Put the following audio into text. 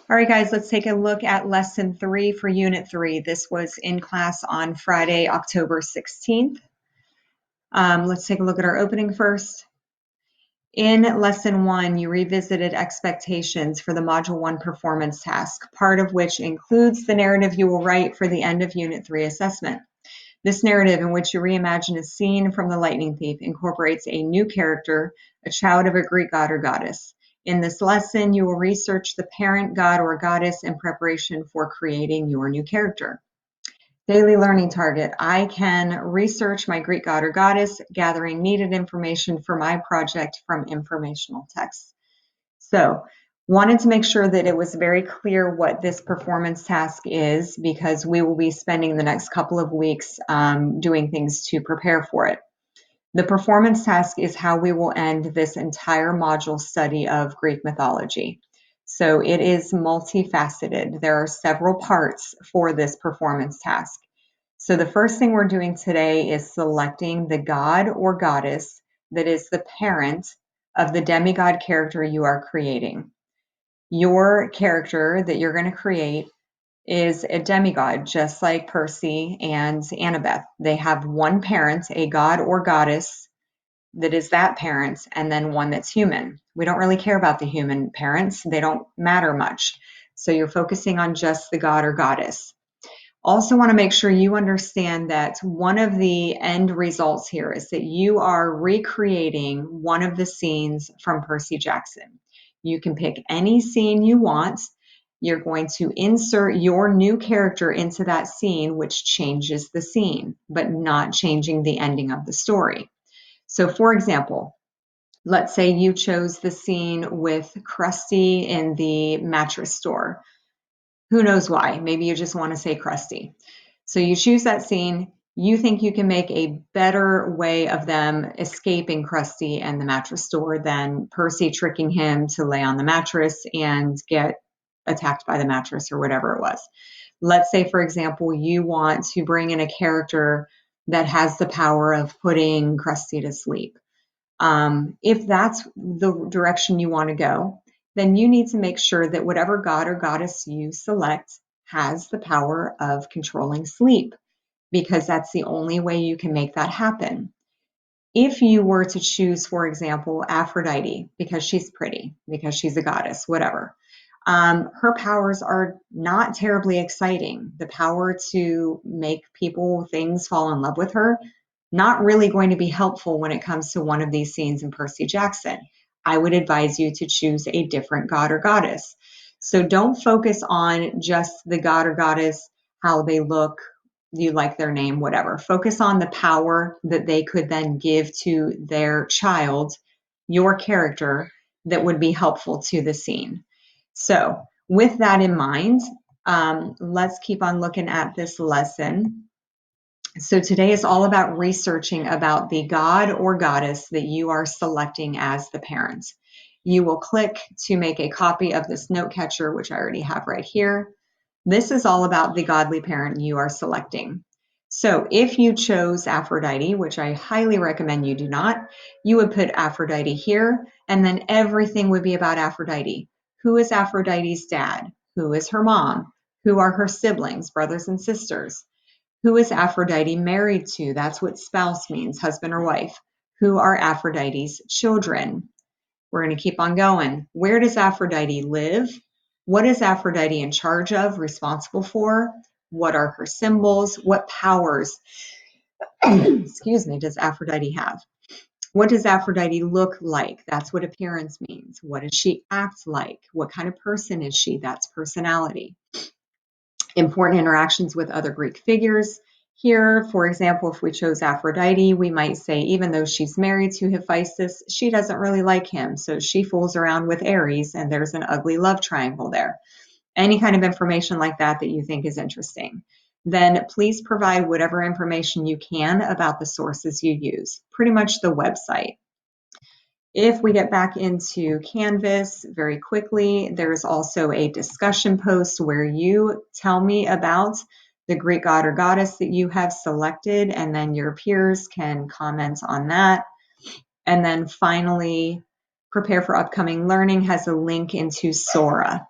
All right, guys, let's take a look at lesson 3 for unit 3. This was in class on Friday, October 16th. Let's take a look at our opening first. In lesson 1, you revisited expectations for the module 1 performance task, part of which includes the narrative you will write for the end of unit 3 assessment. This narrative, in which you reimagine a scene from The Lightning Thief, incorporates a new character, a child of a Greek god or goddess. In this lesson, you will research the parent god or goddess in preparation for creating your new character. Daily learning target. I can research my Greek god or goddess, gathering needed information for my project from informational texts. So, wanted to make sure that it was very clear what this performance task is, because we will be spending the next couple of weeks doing things to prepare for it. The performance task is how we will end this entire module study of Greek mythology. So it is multifaceted. There are several parts for this performance task. So the first thing we're doing today is selecting the god or goddess that is the parent of the demigod character you are creating. Your character that you're going to create is a demigod, just like Percy and Annabeth. They have one parent, a god or goddess, that is that parent, and then one that's human. We don't really care about the human parents. They don't matter much. So you're focusing on just the god or goddess. Also want to make sure you understand that one of the end results here is that you are recreating one of the scenes from Percy Jackson. You can pick any scene you want. You're going to insert your new character into that scene, which changes the scene, but not changing the ending of the story. So for example, let's say you chose the scene with Krusty in the mattress store. Who knows why? Maybe you just want to say Krusty. So you choose that scene. You think you can make a better way of them escaping Krusty and the mattress store than Percy tricking him to lay on the mattress and get attacked by the mattress or whatever it was. Let's say, for example, you want to bring in a character that has the power of putting Krusty to sleep. If that's the direction you want to go, then you need to make sure that whatever god or goddess you select has the power of controlling sleep, because that's the only way you can make that happen. If you were to choose, for example, Aphrodite, because she's pretty, because she's a goddess, whatever, her powers are not terribly exciting. The power to make people, things fall in love with her, not really going to be helpful when it comes to one of these scenes in Percy Jackson. I would advise you to choose a different god or goddess. So don't focus on just the god or goddess, how they look, you like their name, whatever. Focus on the power that they could then give to their child, your character, that would be helpful to the scene. So with that in mind, let's keep on looking at this lesson. So today is all about researching about the god or goddess that you are selecting as the parent. You will click to make a copy of this note catcher, which I already have right here. This is all about the godly parent you are selecting. So if you chose Aphrodite, which I highly recommend you do not, you would put Aphrodite here, and then everything would be about Aphrodite. Who is Aphrodite's dad? Who is her mom? Who are her siblings, brothers and sisters? Who is Aphrodite married to? That's what spouse means, husband or wife. Who are Aphrodite's children? We're going to keep on going. Where does Aphrodite live? What is Aphrodite in charge of, responsible for? What are her symbols? What powers, excuse me, does Aphrodite have? What does Aphrodite look like? That's what appearance means. What does she act like? What kind of person is she? That's personality. Important interactions with other Greek figures. Here, for example, if we chose Aphrodite, we might say, even though she's married to Hephaestus, she doesn't really like him, so she fools around with Ares, and there's an ugly love triangle there. Any kind of information like that that you think is interesting. Then please provide whatever information you can about the sources you use, pretty much the website. If we get back into Canvas very quickly, there's also a discussion post where you tell me about the Greek god or goddess that you have selected, and then your peers can comment on that. And then finally, Prepare for Upcoming Learning has a link into Sora.